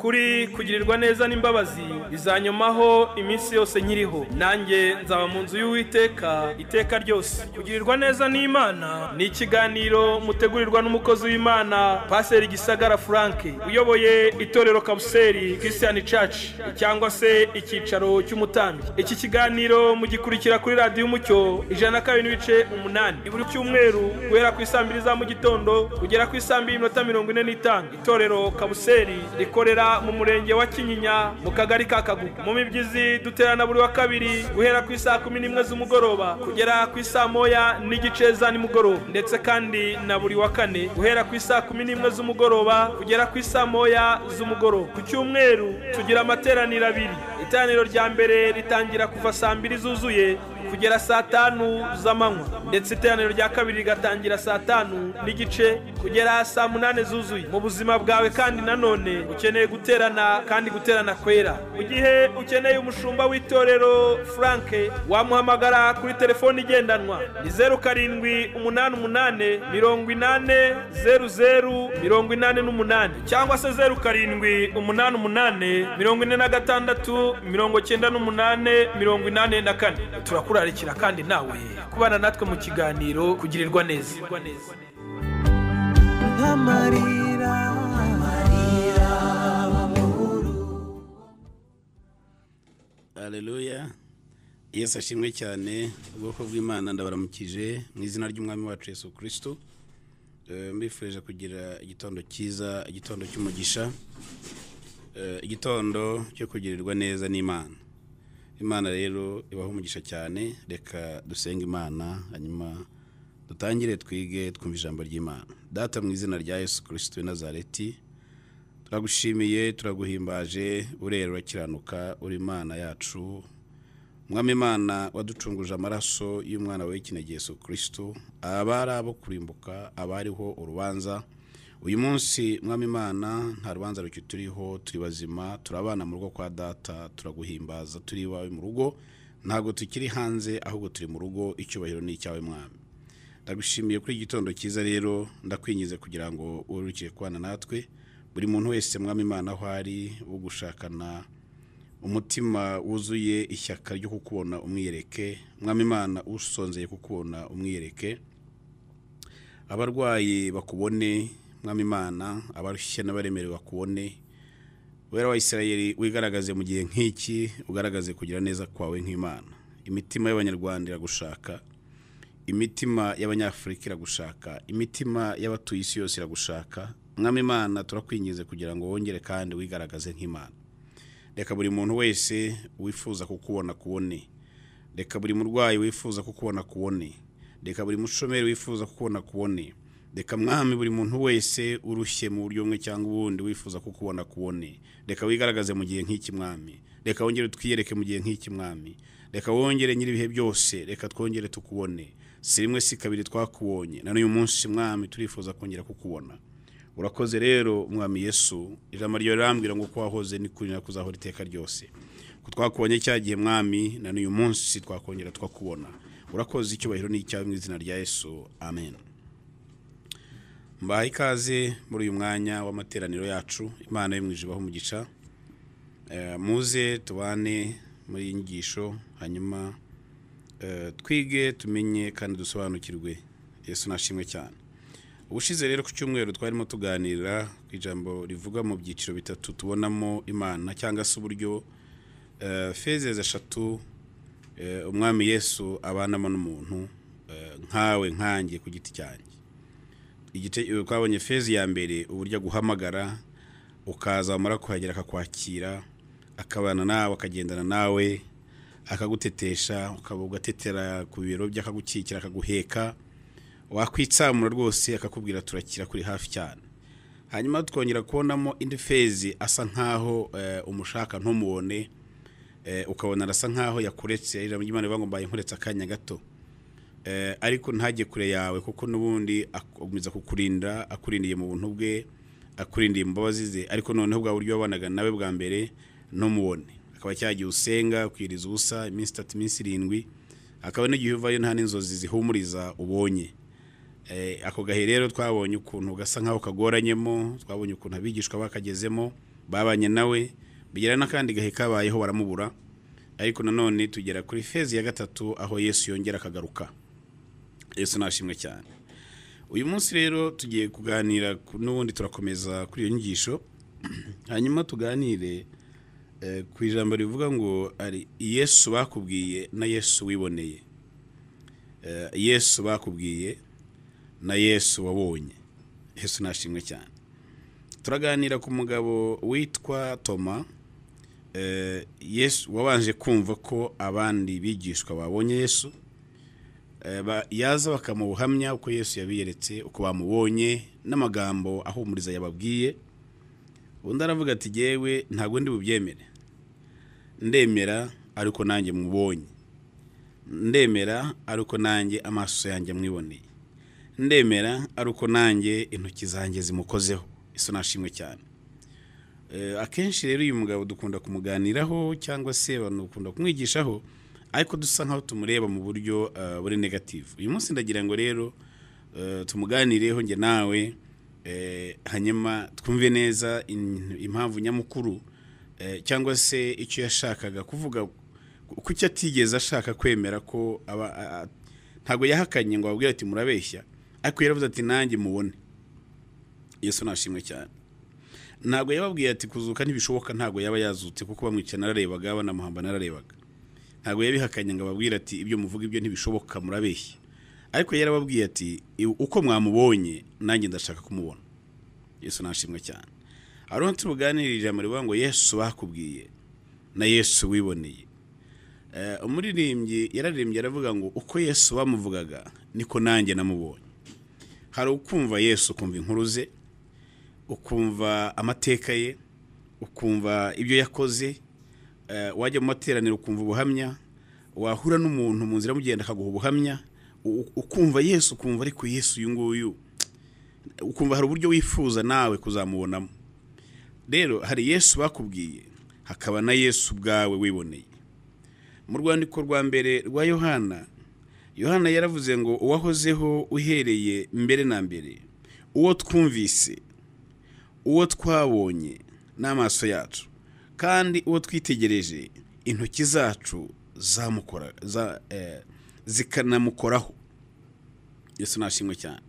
nukuri kugirirwa neza n'imbabazi bizanyomaho iminsi yose nkiriho, nanjye nzaba mu nzu y'Uwiteka iteka ryose. Kugirirwa neza n'Imana ni ikiganiro mutegurirwa n'umukozi w'Imana Pastor Gisagara Frank uyoboye itorero Kabuseri Christian Church cyangwa se icyicaro cy'umutambyi. Iki kiganiro mugikurikira kuri radio Umucyo 102.8 buri cyumweru guhera ku isambiri za mu gitondo kugera ku isambiri 45. Itorero Kabuseri rikorera mu murenge wa Kinyinya mu kagari ka Kagugu. Mu mibyizi duterana buri wa kabiri guhera ku isaa 11 z'umugoroba kugera ku isaa 1:30 za nimugoroba, ndetse kandi na buri wa kane guhera ku isaa 11 z'umugoroba kugera ku isaa 1 z'umugoroba. Ku cyumweru tugira amateraniro abiri. Iteraniro rya mbere ritangira kuva saa 2 zuzuye kugera saa 5 z'amanywa, ndetse iteraniro rya kabiri rigatangira saa 5:30 kugera saa 8 zuzuye. Mu buzima bwawe kandi nanone ukeneye guterana kandi guterana kwera. Mu gihe ukeneye umushumba w'itorero Frank wamuhamagara kuri telefone igendanwa ni 0788800088 cyangwa se 0788469884. Turakurarikira kandi nawe kubana natwe mu kiganiro kugirirwa neza. Haleluya. Yesu ashimwe cyane. Ubwoko bw'Imana ndabaramukije mu izina ry'Umwami wacu Yesu Kristo. Mbifurije kugira igitondo cyiza, igitondo cy'umugisha, igitondo cyo kugirirwa neza n'Imana. Imana rero ibaho umugisha cyane. Reka dusenga Imana hanyuma dutangire twige twumva ijambo ry'Imana. Data mu izina rya Yesu Kristo w'i Nazareti, turagushimiye, turaguhimbaje, urera urakiranuka, uri Imana yacu. Mwami Imana waducunguje amaraso y'umwana wawe w'ikinege Yesu Kristo, abari abo kurimbuka, abariho urubanza. Uyu munsi Mwami Imana nta rubanza rukituriho, turi bazima, turabana mu rugo kwa data, turaguhimbaza, turi iwawe mu rugo, ntago tukiri hanze ahubwo turi mu rugo. Icyubahiro ni icyawe Mwami. Ndagushimiye kuri igitondo cyiza rero, ndakwingize kugira ngo urukire kwana natwe. Buri muntu wese Mwami Imana aho ari ugushakana umutima wuzuye ishyaka ryo kukubona umwiyereke. Mwami Imana usonzeye kukubona umwiyereke. Abarwayi bakubone Mwami Imana, abarushye n'abaremerewe bakubone. Wera wa Isirayeli wigaragaze mu gihe nk'iki, ugaragaze kugira neza kwawe nk'Imana. Imitima y'Abanyarwanda iragushaka, imitima y'Abanyafurika iragushaka, imitima y'abatuye isi yose iragushaka. Mwami Imana turakwingize kugira ngo wongere kandi wigaragaze nk'Imana. Reka buri muntu wese wifuza kukubona kubone. Reka buri murwayi wifuza kukubona kubone. Reka buri mushomeri wifuza kukubona kubone. Reka Mwami buri muntu wese urushye mu buryo bumwe cyangwa ubundi wifuza kukubona kubone. Reka wigaragaze mu gihe nk'iki Mwami. Reka wongere twiyereke mu gihe nk'iki Mwami. Reka wongere nyiribihe byose, reka twongere tukubone. Si rimwe si kabiri twakubonye, na n'uyu munsi Mwami turifuza kongera kukubona. Urakoze rero Mwami Yesu, ijambo ryo rambwira ngo ko wahoze ni kuri nakuzahora iteka ryose. Ko twakubonye cyagiye Mwami, na n'uyu munsi twakongera twakubona. Urakoze, icyubahiro ni icyawe mu izina rya Yesu. Amen. Mbahaye ikaze muri uyu mwanya w'amateraniro yacu. Imana y'umwijima ho umugisha. Muze tubane muri inyigisho, hanyuma twige tumenye kandi dusobanukirwe. Yesu nashimwe cyane. Ubushize rero ku cyumweru twarimo tuganira ku ijambo rivuga mu byiciro bitatu tubonamo Imana, cyangwa se uburyo fezeze 3 Umwami Yesu abanamo n'umuntu nkawe nkanjye ku giti cyanjye. Twabonye fezi ya mbere uburyo guhamagara, ukaza wamara kuhagera akakwakira, akabana nawe, akagendana nawe, akagutetesha, ukabugatetera ku biro by'akagukikira, akaguheka, wakwitsamura rwose akakubwira turakira kuri hafi cyane. Hanyuma twongera kubonamo indi fezi asa nkaho umushaka ntumubone, ukabona arasa nkaho yakuretse. Ijambo ry'Imana rivuga ngo mbaye nkuretse akanya gato, ariko ntajye kure yawe, kuko nubundi akomeza kukurinda, akurindiye mu buntu bwe, akurindiye mu mbabazi ze. Ariko noneho bwa buryo wabanaga nawe bwa mbere ntumubone, akaba cyagiye usenga kwiriza ubusa iminsi 3 iminsi 7, akaba n'igihe uvayo nta n'inzozi zihumuriza ubonye. Ako gahe rero twabonye ukuntu gasa nkaho kagoranyemo, twabonye ukuntu abigishwa bakagezemo, babanye nawe bigera n'akandi gahe kabayeho baramubura, ariko nanone tugera kuri fezi ya gatatu aho Yesu yongera akagaruka. Yesu nashimwe cyane. Uyu munsi rero tugiye kuganira n'ubundi turakomeza kuri iyo nyigisho, hanyuma tuganire ku ijambo rivuga ngo ari Yesu bakubwiye na Yesu wiboneye. Yesu bakubwiye na Yesu wabonye. Yesu nashimwe cyane. Turaganira ku mugabo witwa Toma. Yesu wabanje kumva ko abandi bigishwa babonye Yesu, yaza bakamubuhamya uko Yesu yabiyeretse, uko bamubonye n'amagambo ahumuriza yababwiye. Undi aravuga ati jewe ntago ndi bubyemere, ndemera ariko nanjye mubonye, ndemera ariko nanjye amaso yanjye mwiboneye, ndemera ariko nanjye intoki zanjye zimukozeho. Yesu nashimwe cyane. Akenshi rero uyu mugabo dukunda kumuganiraho cyangwa se banukunda kumwigishaho, ariko dusa nkaho tumureba mu buryo buri negative. Uyu munsi ndagira ngo rero tumuganireho nge nawe, hanyuma twumve neza impamvu nyamukuru cyangwa se icyo yashakaga kuvuga, kuki atigeze ashaka kwemera ko ntago yahakanye ngo ababwire ati murabeshya, ariko yaravuze ati nanjye mubone. Yesu nashimwe cyane. Ntago yababwiye ati kuzuka ntibishoboka, ntago yaba yazutse kuko bamwica nararebaga, banamuhamba nararebaga. Ntago yabihakanye ngo ababwire ati ibyo muvuga ibyo ntibishoboka murabeshya, ariko yarababwiye ati uko mwamubonye nanjye ndashaka kumubona. Yesu nashimwe cyane. Ariho turuganirira ijambo rivuga ngo Yesu bakubwiye na Yesu wiboneye. Umuririmbyi yararirimbye aravuga ngo uko Yesu bamuvugaga niko nanjye namubonye. Hari ukumva Yesu ukumva inkuru ze, ukumva amateka ye, ukumva ibyo yakoze, wajya mu materaniro ukumva ubuhamya, wahura n'umuntu mu nzira mugenda akaguha ubuhamya, ukumva Yesu, ukumva ariko Yesu uyu nguyu, ukumva hari uburyo wifuza nawe kuzamubonamo. Rero hari Yesu bakubwiye, hakaba na Yesu bwawe wiboneye. Mu rwandiko rwa mbere rwa Yohana yaravuze ngo uwahozeho uhereye mbere na mbere, uwo twumvise, uwo twabonye n'amaso yacu, kandi uwo twitegereje intoki zacu zikanamukoraho. Yesu nashimwe cyane.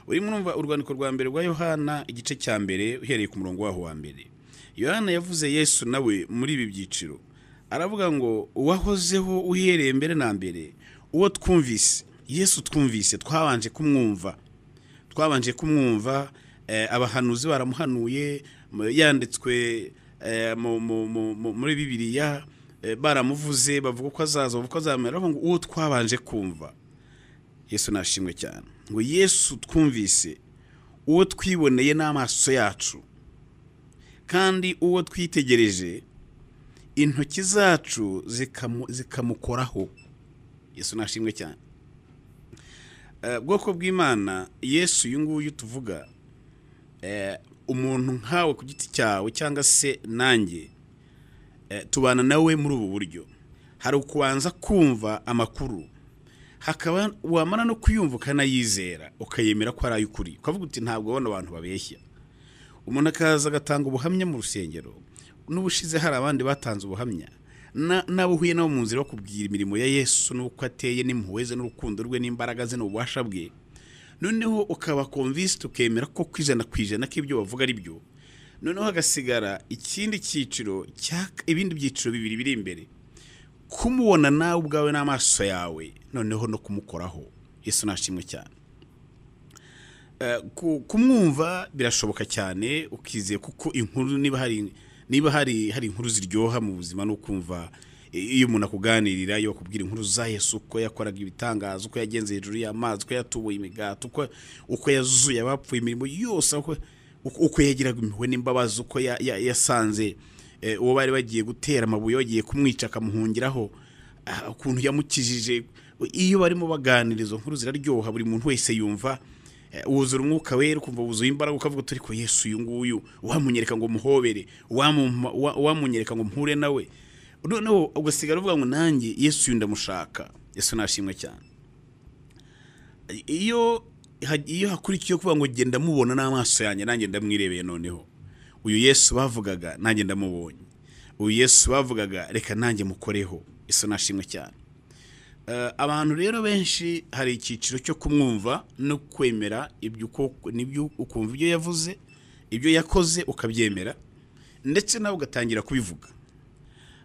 Uri mwumva urwandiko rwa mbere rwa Yohana igice cya mbere uhereye ku murongo waho wa mbere. Yohana yavuze Yesu nawe muri ibi byiciro, aravuga ngo uwahozeho uhereye mbere na mbere, uwo twumvise. Yesu twumvise, twabanje kumwumva, abahanuzi baramuhanuye, yanditswe muri Bibiliya, baramuvuze bavuga ko azaza, bavuga ko azamera, ngo uwo twabanje kumva. Yesu nashimwe cyane. Ngo Yesu twumvise, uwo twiboneye n'amaso yacu, kandi uwo twitegereje intoki zacu zikamukoraho. Yesu nashimwe cyane. Bwoko bw'Imana, Yesu uyu nguyu tuvuga, umuntu nkawe ku giti cyawe cyangwa se nanjye, tubana nawe muri ubu buryo. Hari ukubanza kumva amakuru, hakaba wamara no kuyumva ukanayizera, ukayemera ko ari ay'ukuri, ukavuga uti ntabwo abona abantu babeshya. Umuntu akaza agatanga ubuhamya mu rusengero, n'ubushize hari abandi batanze ubuhamya, nabo uhuye nabo mu nzira bakubwira imirimo ya Yesu n'uko ateye n'impuhwe ze n'urukundo rwe n'imbaraga ze n'ububasha bwe, noneho ukaba convinced, ukemera ko kwijana ko ibyo bavuga ari byo. Noneho hagasigara ikindi cyiciro ibindi byiciro bibiri biri imbere, kumubona nawe ubwawe n'amaso yawe, noneho no kumukoraho. Yesu nashimwe cyane. Kumwumva birashoboka cyane, ukizeye kuko inkuru niba hari inkuru ziryoha mu buzima, no kumva iyo umuntu akuganirira, yo kubwira inkuru za Yesu, uko yakoraga ibitangazo, uko yagenze hejuru y'amazi, uko yatubuye imigati, uko yazuye abapfuye, imirimo yose, uko yagiraga impuhwe n'imbabazi, uko yasanze uwo bari bagiye gutera amabuye bagiye kumwica akamuhungiraho, ukuntu yamukijije. Iyo barimo baganiriza inkuru ziraryoha, buri muntu wese yumva wuzura umwuka wera, ukumva wuzuye imbaraga, ukavuga turi ko Yesu uyu nguyu wamunyereka ngo muhobere, wamunyereka ngo mpure nawe. Noneho ugasigara uvuga ngo nanjye Yesu uyu ndamushaka. Yesu nashimwe cyane. Iyo hakurikiye kuvuga ngo genda mubona n'amaso yanjye, nanjye ndamwirebeye, noneho uyu Yesu bavugaga nanjye ndamubonye, uyu Yesu bavugaga reka nanjye mukoreho. Yesu nashimwe cyane. Abantu rero benshi hari icyiciro cyo kumwumva no kwemera nibyo ukumva ibyo yavuze, ibyo yakoze ukabyemera, ndetse nawe ugatangira kubivuga,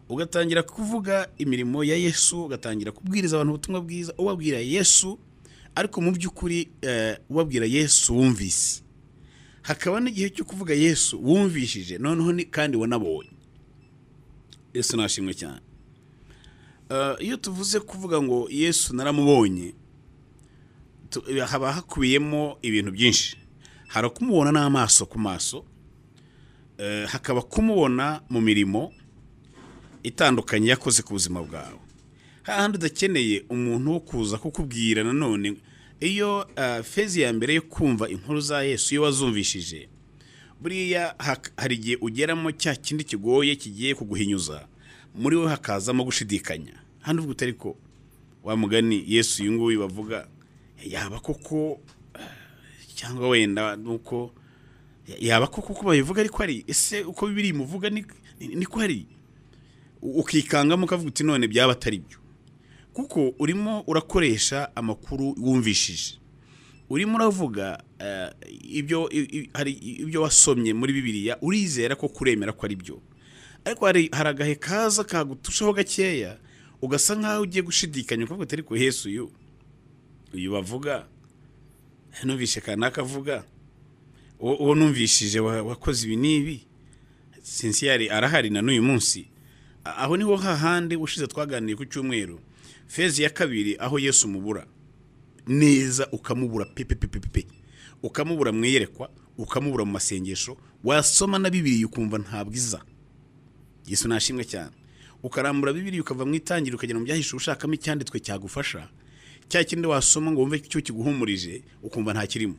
ugatangira kuvuga imirimo ya Yesu, ugatangira kubwiriza abantu ubutumwa bwiza ubabwira Yesu, ariko mu by'ukuri ubabwira Yesu wumvise. Hakaba n'igihe cyo kuvuga Yesu wumvishije noneho kandi wanabonye. Yesu nashimwe cyane. Iyo tuvuze kuvuga ngo Yesu naramubonye, haba hakubiyemo ibintu byinshi. Hari kumubona n'amaso ku maso, hakaba kumubona mu mirimo itandukanye yakoze ku buzima bwawe. Hahandi udakeneye umuntu wo kuza kukubwira. Nanone iyo fezi ya mbere yo kumva inkuru za Yesu iyo wazumvishije, buriya hari igihe ugeramo cya kindi kigoye kigiye kuguhinyuza, muri we hakazamo gushidikanya. Hano uvuga utari ko wa mugani Yesu uyu nguyu bavuga yaba koko, cyangwa wenda nuko yaba koko babivuga ariko ari ese uko bibiri muvuga niko ari, ukikangamo ukavuga uti none byaba atari byo, kuko urimo urakoresha amakuru wumvishije, urimo uravuga ibyo wasomye muri Bibiliya, urizera ko kuremera ko ari byo, ariko hari agahe kaza kagutushaho gakeya ugasa nkaho ugiye gushidikanya ukavuga ati ariko Yesu uyu bavuga numvishe kanaka avuga, uwo numvishije wakoze ibi nibi, sincere arahari na n'uyu munsi. Aho niho hahandi ushize twaganiriye ku cyumweru, fezi ya kabiri aho Yesu mubura neza, ukamubura pepe, ukamubura mwiyerekwa, ukamubura mu masengesho, wasoma na Bibiliya ukumva ntabwiza. Yesu nashimwe cyane. Ukarambura Bibiliya ukava mu itangira ukagera mu byahishe ushakamo icyanditswe cyagufasha, cya kindi wasoma ngo wumve icyo kiguhumurije ukumva nta kirimo.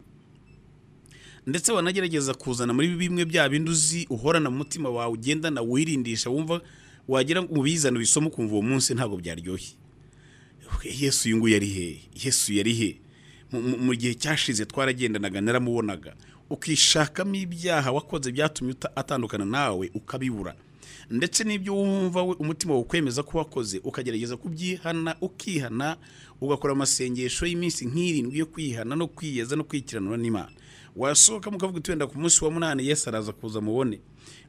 Ndetse wanagerageza kuzana muri bimwe bya bindi uzi uhorana mu mutima wawe, ugendana wirindisha, wumva wagira ngo ubizana bisoma ukumva uwo munsi ntabwo byaryoshye. Yesu uyu nguyu yari he? Yesu yari he? Mu gihe cyashize twaragendanaga, naramubonaga. Ukishakamo ibyaha wakoze byatumye atandukana nawe ukabibura, ndetse n'ibyo wumva we umutima wawe ukwemeza ko wakoze ukagerageza kubyihana, ukihana, ugakora amasengesho y'iminsi nk'irindwi yo kwihana no kwiyeza no kwikiranura n'Imana. Wasohoka mukavuga twenda ku munsi wa 8 Yesu araza kuza mubone,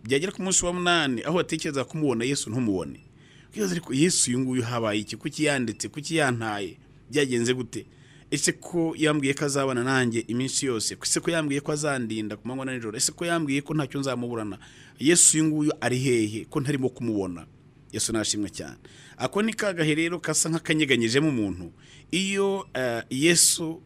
byagera ku munsi wa 8 aho atekereza kumubona Yesu ntumubone. Kibaza ariko Yesu uyu nguyu habaye iki? Kuki yanditse? Kuki yantaye? Byagenze gute? Ese ko yambwiye ko azabana nanjye iminsi yose? Ese ko yambwiye ko azandinda ku manywa na nijoro? Ese ko yambwiye ko ntacyo nzamuburana? Yesu uyu nguyu ari hehe ko ntarimo kumubona? Yesu nashimwe cyane. Ako ni kagahe rero kasa nk'akanyeganyije mu muntu. Iyo Yesu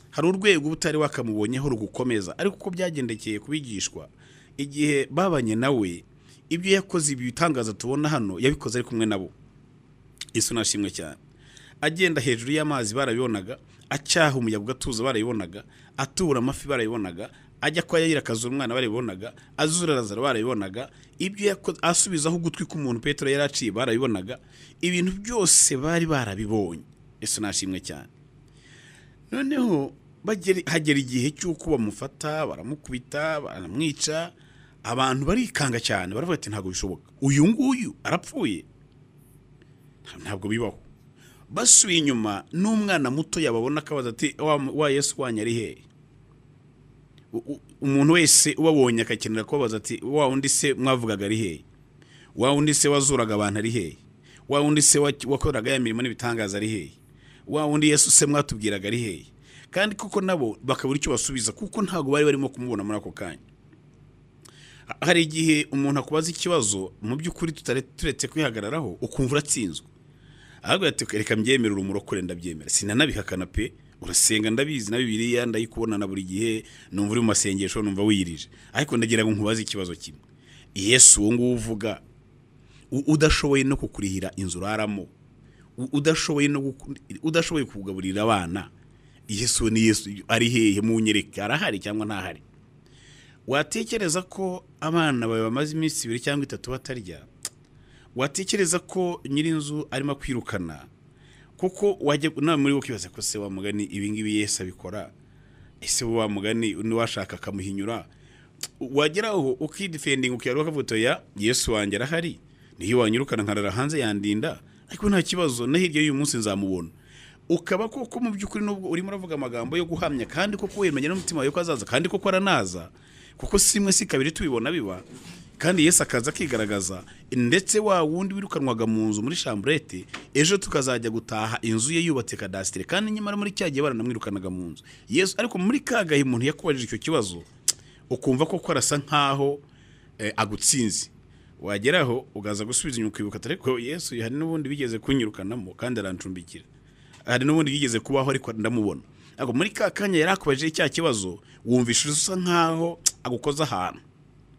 hari urwego butari wakamubonyeho rugukomeza, ariko uko byagendekeye kubigishwa igihe babanye nawe, ibyo yakoze ibi bitangaza tubona hano yabikoze ari kumwe nabo. Yesu nashimwe cyane. Agenda hejuru y'amazi barabibonaga, acyaha umuyaga ugatuza barabibonaga, atura amafi barabibonaga, ajya kwa Yayira akazura umwana barabibonaga, azura Lazaro barabibonaga, ibyo yakoze asubizaho ugutwi k'umuntu Petero yaraciye barabibonaga, ibintu byose bari barabibonye. Yesu nashimwe cyane. Noneho hagera igihe cy'uko bamufata, baramukubita, baramwica, abantu barikanga cyane, baravuga ati ntabwo bishoboka, uyu nguyu arapfuye, ntabwo bibaho. Basubiye inyuma, n'umwana muto yababona akabaza ati wa Yesu wanjye ari he? Umuntu wese ubabonye akakenera kubaza ati wa undi se mwavugaga ari he? Wa undi se wazuraga abantu ari he? Wa undi se wakoraga ya mirimo n'ibitangaza ari he? Wa undi Yesu se mwatubwiraga ari he? Kandi kuko nabo bakabura icyo basubiza, kuko ntabwo bari barimo kumubona muri ako kanya. Hari igihe umuntu akubaza ikibazo mu by'ukuri turetse kwihagararaho ukumva uratsinzwe, ahubwo ati reka mbyemerera umurokore, ndabyemera, sinanabihakana pe, urasenga ndabizi na Bibiliya ndayikubona na buri gihe, numva uri mu masengesho, numva wiyirije, ariko ndagira ngo nkubaze ikibazo kimwe. Yesu uwo nguwo uvuga udashoboye no kukurihira inzu uraramo, udashoboye kugaburira abana, Yesu ni Yesu ari hehe? Munyereke, arahari cyangwa ntahari? Watekereza ko abana bawe bamaze iminsi 2 cyangwa 3 batarya? Watekereza ko nyirinzu arimo kwirukana? Kuko wajye na muri ukibaza ko se wa mugani ibi ngibi Yesu abikora? Ese wa mugani ni washaka kamuhinyura? wageraho ukidefending ukiyaruka kavuto ya Yesu wanjye arahari niyo wanyirukana nkarara hanze yandinda ariko nta kibazo na hirya y'uyu munsi nzamubona ukaba koko mu byukuri nubwo urimo uravuga amagambo yo guhamya kandi koko wemenya n'umutima wawe ko azaza kandi koko aranaza kuko simwe si kabiri tubibona biba kandi Yesu akaza akigaragaza ndetse wa wundi wirukanwaga mu nzu muri chambrette ejo tukazajya gutaha inzu ye yubatse kadastre kandi nyamara muri cyagiye baranamwirukanaga mu nzu Yesu ariko muri kagahe umuntu yakubajije icyo kibazo ukumva ko arasa nkaho agutsinze wageraho ugaza gusubiza inyuma kwibuka ariko Yesu hari n'ubundi bigeze kunyirukanamo kandi arancumbikira hari n'ubundi bigeze kubaho ariko ndamubona ariko muri kakanya yarakubajije cya kibazo wumvisha usa nkaho agukoza ahantu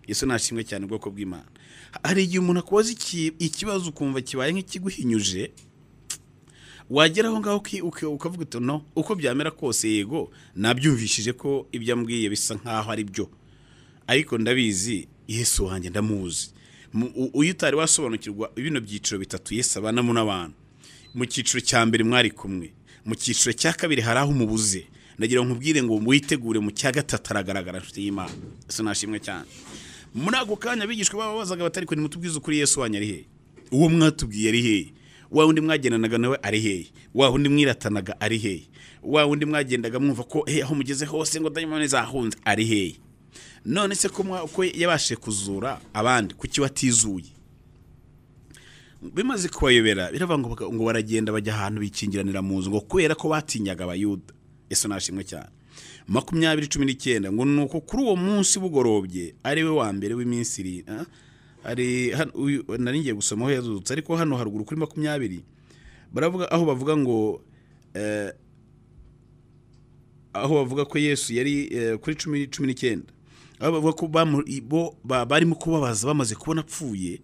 Yesu nashimwe cyane ubwoko bw'Imana hari igihe umuntu akoze ikibazo ukumva kibaye nk'ikiguhinyuje wageraho ngaho ukavuga uti no uko byamera kose yego nabyumvishije ko ibyo ambwiye bisa nkaho ari byo ariko ndabizi Yesu wanjye ndamuzi uyu utari wasobanukirwa ibino byiciro bitatu Yesu abanamo n'abantu mu cyiciro cya mbere mwari kumwe mu cyiciro cya kabiri hari aho umubuze ndagira nkubwire ngo witegure mu cya gatatu aragaragara nshuti y'Imana Yesu nashimwe cyane muri ako kanya bigishwe babazaga batari ko nimutubwize ukuri Yesu wanjye ari he uwo mwatubwiye ari he wa wundi mwagendanaga nawe ari he wa wundi mwiratanaga ari he wa wundi mwagendaga mwumva ko aho mugeze hose ngo dayimoni zahunze ari he none se ko yabashe kuzura abandi kuki watizuye bimaze kubayobera biravuga ngo baragenda bajya ahantu bikingiranira mu nzu ngo kubera ko batinyaga abayuda Yesu nashimwe cyane 20:19 ngo nuko kuri uwo munsi bugorobye ari we wa mbere w'iminsi iri ari nari ngiye gusoma aho yazutse ariko hano haruguru kuri 20 baravuga aho bavuga ngo aho bavuga ko Yesu yari kuri 10:19 aho bavuga ko barimo kubabaza bamaze kubona apfuye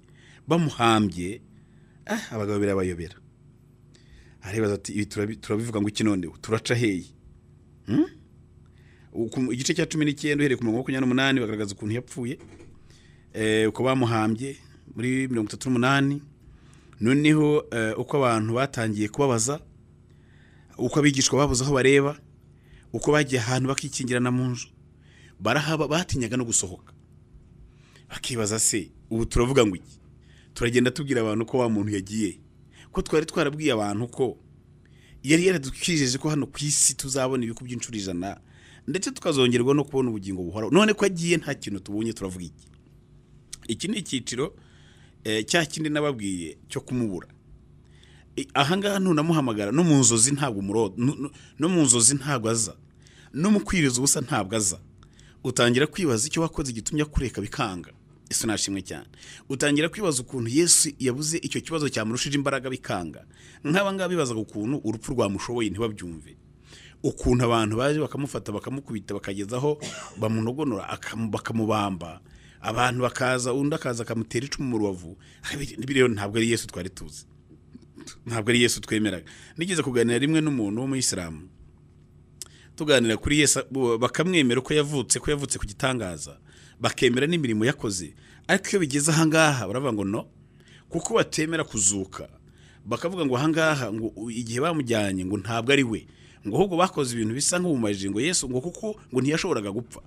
bamuhambye abagabo birabayobera aribaza ati ibi turabivuga ngo iki none turaca heye igice cya 19 uhereye ku 28 bagaragaza ukuntu yapfuye uko bamuhambye muri 38 noneho uko abantu batangiye kubabaza uko abigishwa babuze aho bareba uko bagiye ahantu bakikingirana mu nzu barahaba batinyaga no gusohoka bakibaza se ubu turavuga ngo iki turagenda tubwira abantu ko wa muntu yagiye ko twari twarabwiye abantu ko yari yaradukijije ko hano ku isi tuzabona ibiku by'incuro 100 ndetse tukazongerwa no kubona ubugingo buhoraho none ko agiye nta kintu tubonye turavuga iki ni icyiciro cya kindi nababwiye cyo kumubura aha ngaha ntunamuhamagara no mu nzozi ntabwo umurodo no mu nzozi ntabwo aza no mu kwiriza ubusa ntabwo aza utangira kwibaza icyo wakoze gitumye kureka bikanga Yesu nashimwe cyane utangira kwibaza ukuntu Yesu yabuze icyo kibazo cyamurushije imbaraga bikanga nk'aba ngaba bibaza ukuntu urupfu rwamushoboye ntibabyumve ukuntu abantu baje bakamufata bakamukubita bakagezaho bamunogonora bakamubamba abantu bakaza undi akaza akamutera icumu mu rubavu rero ntabwo ari Yesu twari tuzi ntabwo ari Yesu twemeraga nigeze kuganira rimwe n'umuntu wo mu Islam tuganira kuri Yesu bakamwemera ko yavutse ku gitangaza bakemera n'imirimo yakoze ariko iyo bigeze aha ngaha baravuga ngo no kuko batemera kuzuka bakavuga ngo aha ngaha ngo igihe bamujyanye ngo ntabwo ari we ngo ahubwo bakoze ibintu bisa nk'ubumajije ngo Yesu ngo kuko ngo ntiyashoboraga gupfa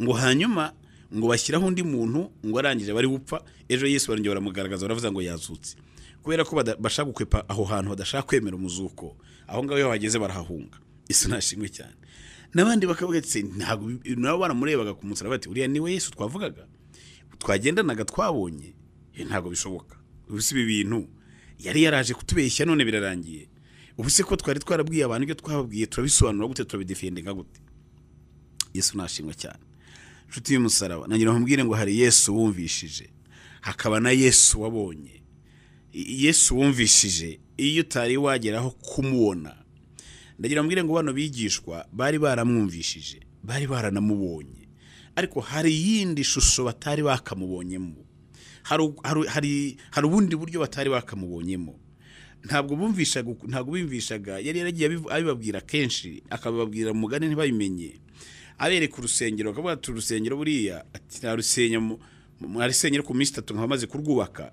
ngo hanyuma ngo bashyiraho undi muntu ngo arangije bari gupfa ejo Yesu barongera baramugaragaza baravuga ngo yazutse kubera ko bashaka gukwepa aho hantu badashaka kwemera umuzuko aho ngaho iyo bageze barahahunga Yesu nashimwe cyane nabandi bakavuga ati ntabwo nabo baramurebaga ku musaraba bati uriya ni we Yesu twavugaga twagendanaga twabonye ntabwo bishoboka ubuse ibi bintu yari yaraje kutubeshya none birarangiye ubuse ko twari twarabwiye abantu ibyo twababwiye turabisobanura gute turabidefendinga gute Yesu nashimwe cyane nshuti y'umusaraba nangira nkubwire ngo hari Yesu wumvishije hakaba na Yesu wabonye Yesu wumvishije iyo utari wageraho kumubona ndagira mbwire ngo bano bigishwa bari baramwumvishije bari baranamubonye ariko hari yindi shusho batari bakamubonyemo hari ubundi buryo batari bakamubonyemo ntabwo bumvishaga yari yaragiye abibabwira kenshi akababwira mugani ntibabimenye abereka urusengero akavuga ati urusengero buriya ati narusenya mwarisenyera ku minsi 3 nkamaze kurwubaka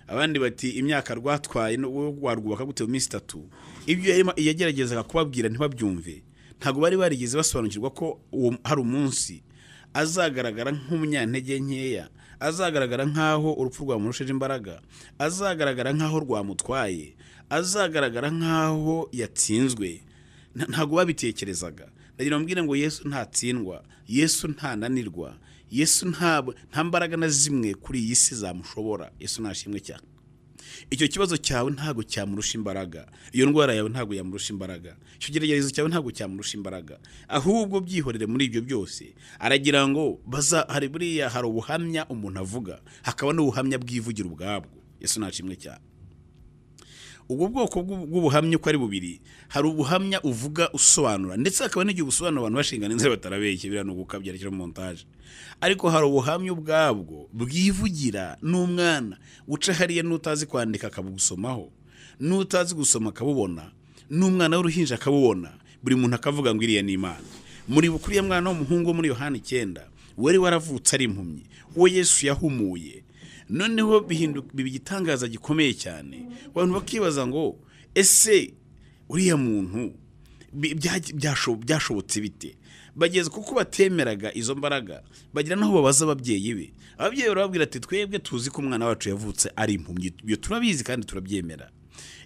abandi bati imyaka rwatwaye no warwubaka gute mu minsi 3 ibyo yageragezaga kubabwira ntibabyumve ntago bari barigeze basobanukirwa ko hari umunsi azagaragara nk'umunyantege nkeya, azagaragara nk'aho urupfu rwamurushije imbaraga, azagaragara nk'aho rwamutwaye, azagaragara nk'aho yatsinzwe, ntabwo babitekerezaga. Ndagira mbwira ngo Yesu ntatsindwa, Yesu ntananirwa, Yesu nta mbaraga na zimwe kuri iyi si zamushobora. Yesu nashimwe cyane. Icyo kibazo cyawe ntago cyamurusha imbaraga, iyo ndwara yawe ntago yamurusha imbaraga, icyo geragezo cyawe ntago cyamurusha imbaraga, ahubwo byihorere muri ibyo byose. Aragira ngo hari buriya hari ubuhamya umuntu avuga, hakaba n'ubuhamya bwivugira ubwabwo. Yesu nashimwe cyane. Ubwo bwoko bw'ubuhamya uko ari bubiri, hari ubuhamya uvuga usobanura, ndetse hakaba n'igihe ubusobanura abantu bashingana inzira batarabeshye, biriya no gukabya cyo montage. Ariko hari ubuhamya ubwabwo bwivugira n'umwana uca hariya n'utazi kwandika akabugusomaho, n'utazi gusoma akabubona, n'umwana w'uruhinja akabubona, buri muntu akavuga ngo iriya ni Imana. Muri bukuriya mwana w'umuhungu muri Yohana 9 wari waravutse ari impumyi, uwo Yesu yahumuye. Noneho bigitangaza gikomeye cyane, abantu bakibaza ngo ese uriya muntu byashobotse bite? Bageze kuko batemeraga izo mbaraga, bagira naho babaza ababyeyi be. Ababyeyi barababwira ati twebwe tuzi ko umwana wacu yavutse ari impumyi, byo turabizi kandi turabyemera.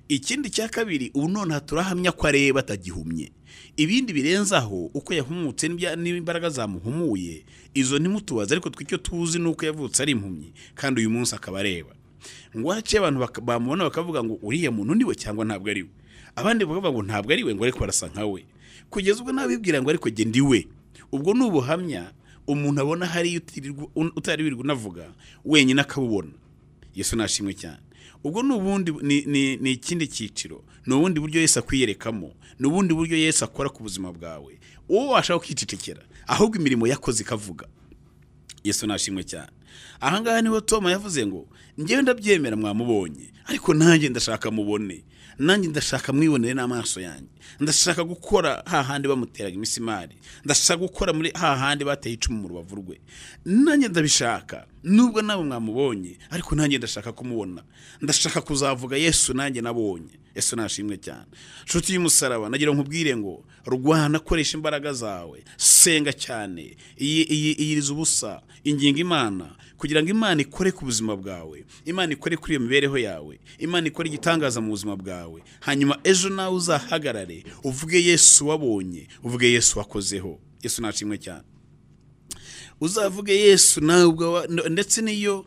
Ikindi cya kabiri, ubu none turahamya ko areba atagihumye. Ibindi birenzaho uko yahumutse n'imbaraga zamuhumuye, izo ntimutubaze, ariko twicyo tuzi nuko yavutse ari impumyi kandi uyu munsi akaba areba. Ngo hace abantu bamubona bakavuga ngo uriya muntu niwe cyangwa ntabwo ari we. Abandi bakavuga ngo ntabwo ari we, ngo ariko barasa nkawe. Kugeza ubwo nabibwira ngo ariko ge ndi we. Ubwo n'ubuhamya umuntu abona hari utari wirirwa unavuga wenyine akabubona. Yesu nashimwe cyane. Ubwo n'ubundi ni ikindi cyiciro, n'ubundi buryo Yesu akwiyerekamo, n'ubundi buryo Yesu akora ku buzima bwawe. Uwo washaka kwicecekera, ahubwo imirimo yakoze ikavuga. Yesu nashimwe cyane. Aha ngaha niho Toma yavuze ngo njyewe ndabyemera mwamubonye, ariko nanjye ndashaka mubone, nanjye ndashaka mwibonere n'amaso yanjye, ndashaka gukora hahandi bamuteraga imisimari, ndashaka gukora muri hahandi bateye icumu mu rubavu rwe, nanjye ndabishaka. Nubwo nabo mwamubonye, ariko nanjye ndashaka kumubona, ndashaka kuzavuga Yesu nanjye nabonye. Yesu nashimwe cyane. Nshuti y'umusaraba, nagira nkubwire ngo rwana, koresha imbaraga zawe, senga cyane, iyiriza ubusa, inginga Imana kugira ngo Imana ikore ku buzima bwawe, Imana ikore kuri iyo mibereho yawe, Imana ikore igitangaza mu buzima bwawe. Hanyuma ejo nawe uzahagarare uvuge Yesu wabonye, uvuge Yesu wakozeho. Yesu nashimwe cyane. Uzavuge Yesu nawe, ndetse niyo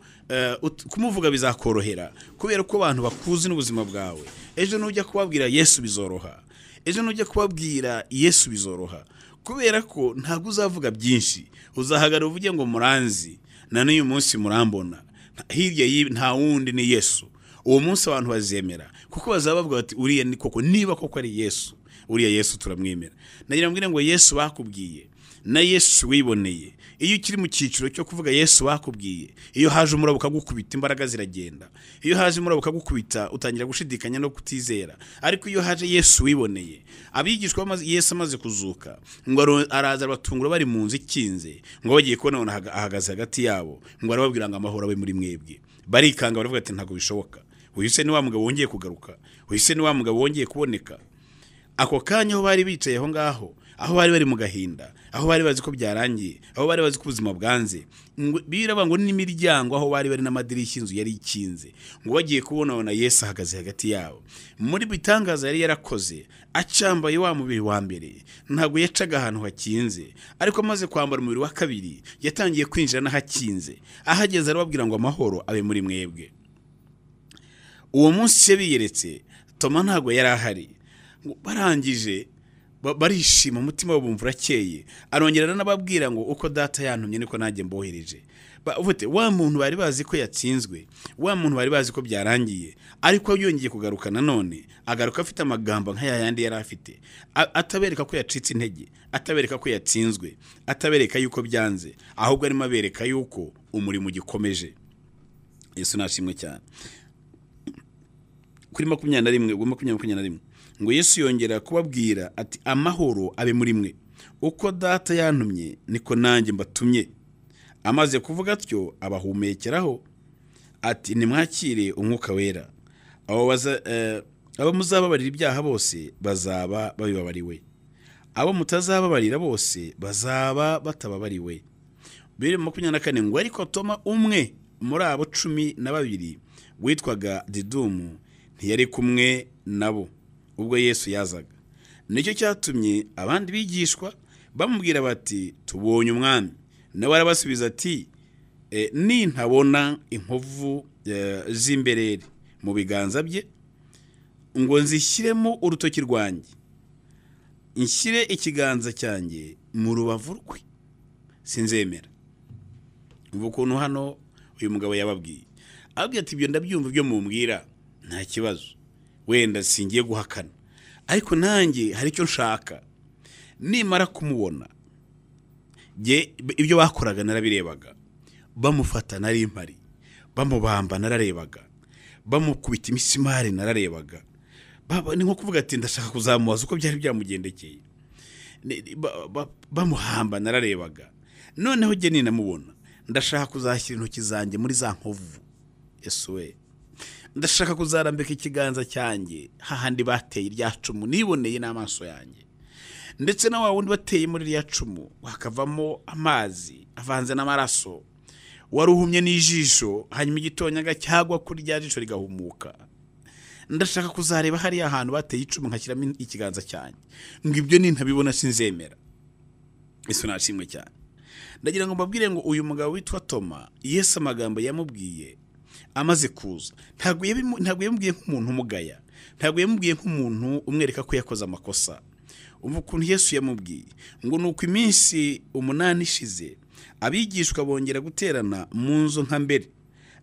kumuvuga bizakorohera kubera ko abantu bakuzi n'ubuzima bwawe. Ejo nujya kubabwira Yesu bizoroha, ejo nujya kubabwira Yesu bizoroha, kubera ko ntabwo uzavuga byinshi. Uzahagarara uvuge ngo muranzi, na n'uyu munsi murambona, hirya nta wundi ni Yesu. Uwo munsi abantu bazemera kuko bazabavuga bati uriya ni koko, niba koko ari Yesu, uriya Yesu turamwemera. Nagira mbwire ngo Yesu bakubwiye na Yesu wiboneye. Iyo ukiri mu cyiciro cyo kuvuga Yesu bakubwiye, iyo haje umurabuka gukubita imbaraga ziragenda, iyo haje umurabuka gukubita utangira gushidikanya no kutizera. Ariko iyo haje Yesu wiboneye, abigishwa Yesu amaze kuzuka, ngo araza abatungura bari mu nzu ikinze, ngo bagiye kubona ahagaze hagati yabo, ngo arababwira ngo amahoro abe muri mwebwe. Barikanga baravuga ati ntago bishoboka, uyu se ni wa mugabo wongeye kugaruka, uyu se ni wa mugabo wongeye kuboneka. Ako kanya aho bari bicaye aho ngaho, aho bari bari mu gahinda, aho bari bazi ko byarangiye, aho bari bazi ko ubuzima bwanze, biraba ngo n'imiryango aho bari bari n'amadirishya inzu yari ikinze, ngo bagiye kubona Yesu ahagaze hagati yabo. Muri bitangaza yari yarakoze, acambaye wa mubiri wa mbere, ntabwo yacaga ahantu hakinze, ariko amaze kwambara umubiri wa kabiri yatangiye kwinjira n'ahakinze. Ahageze arababwira ngo amahoro abe muri mwebwe. Uwo munsi yabiyeretse, Toma ntabwo yari ahari. Barangije barishima, umutima wabo bumva urakeye. Arongera n'ababwira ngo uko data yantumye niko nanjye mbohereje. Wa muntu bari bazi ko yatsinzwe, wa muntu bari bazi ko byarangiye, ariko yongeye kugaruka nanone, agaruka afite amagambo nk'aya yandi yari afite, atabereka ko yacitse intege, atabereka ko yatsinzwe, atabereka yuko byanze, ahubwo arimo abereka yuko umurimo gikomeje. Yesu nashimwe cyane. Kuri 21 ngo Yesu yongera kubabwira ati amahoro abe muri mwe, uko data yantumye niko nanjye mbatumye. Amaze kuvuga atyo abahumekeraho ati nimwakire umwuka wera. Abo muzababarira ibyaha bose bazaba babibabariwe, abo mutazababarira bose bazaba batababariwe. 2:24 ngo ariko Toma umwe muri abo 12 witwaga Didumu ntiyari kumwe nabo ubwo Yesu yazaga. Nicyo cyatumye abandi bigishwa bamubwira bati tubonye umwami. Nawe arabasubiza ati nintabona inkovu z'imberere mu biganza bye ngo nzishyiremo urutoki rwanjye inshyire ikiganza cyanjye mu rubavu rwe sinzemera. Umva ukuntu hano uyu mugabo yababwiye ababwiye ati ibyo ndabyumva byo mumbwira nta kibazo wenda singiye guhakana ariko nanjye hari icyo nshaka nimara kumubona ibyo bakoraga narabirebaga bamufata nari impari bamubamba nararebaga bamukubita imisimari nararebaga ni nko kuvuga ati ndashaka kuzamubaza uko byari byamugendekeye bamuhamba nararebaga noneho jye ninamubona ndashaka kuzashyira intoki zanjye muri za nkovu Yesu we ndashaka kuzarambika ikiganza cyanjye hahandi bateye rya cumu niboneye n'amaso yanjye ndetse na wa wundi bateye muri rya cumu hakavamo amazi avanze n'amaraso waruhumye n'ijisho hanyuma igitonyaga cyagwa kuri rya jisho rigahumuka. Ndashaka kuzareba hari ahantu bateye icumu nkashyiramo ikiganza cyanjye ngo ibyo nintabibona sinzemera. Yesu nashimwe cyane. Ndagira ngo mbabwire ngo uyu mugabo witwa Toma Yesu amagambo yamubwiye amaze kuza ntabwo yamubwiye nk'umuntu umugaya ntabwo yamubwiye nk'umuntu umwereka ko yakoze amakosa. Umva ukuntu Yesu yamubwiye ngo nuko iminsi 8 ishize abigishwa bongera guterana mu nzu nka mbere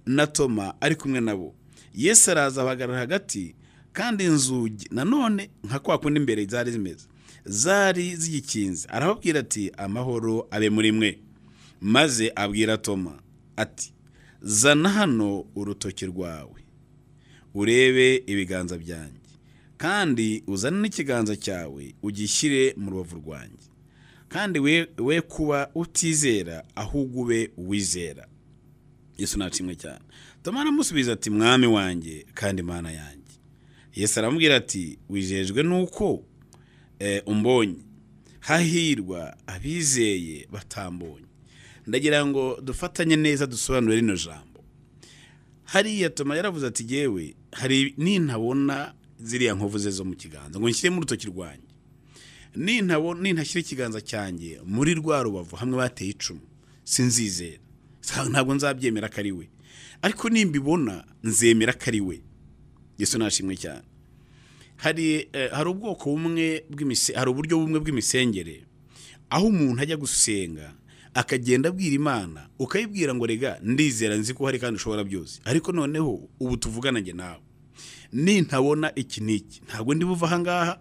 na Toma ari kumwe nabo. Yesu araza abagarara hagati kandi inzugi nanone nka kwa kundi imbere zari zimeze zari zigikinze arababwira ati amahoro abe muri mwe. Maze abwira Toma ati zana hano urutoki rwawe urebe ibiganza byanjye kandi uzane n'ikiganza cyawe ugishyire mu rubavu rwanjye kandi we kuba utizera ahubwo ube uwizera. Yesu nashimwe cyane. Toma aramusubiza ati mwami wanjye kandi mana yanjye. Yesu aramubwira ati wijejwe nuko umbonye hahirwa abizeye batambonye. Ndagira ngo dufatanye neza dusobanure rino jambo. Hariya Toma yaravuze ati yewe hari nintabona ziriya nkovu ze zo mu kiganza ngo nshyire mu rutoki rwanjye nintashyira ikiganza cyanjye muri rwa rubavu hamwe bateye icumu sinzizera ntabwo nzabyemera ko ari we ariko nimbibona nzemera ko ari we. Yesu nashimwe cyane. Hari ubwoko bumwe hari uburyo bumwe bw'imisengere aho umuntu ajya gusenga akagenda abwira Imana ukayibwira ngo rega ndizera nzi ko hari kandi ushobora byose ariko noneho ubu tuvugana nge nawe nintabona iki niki ntabwo ndi buva aha ngaha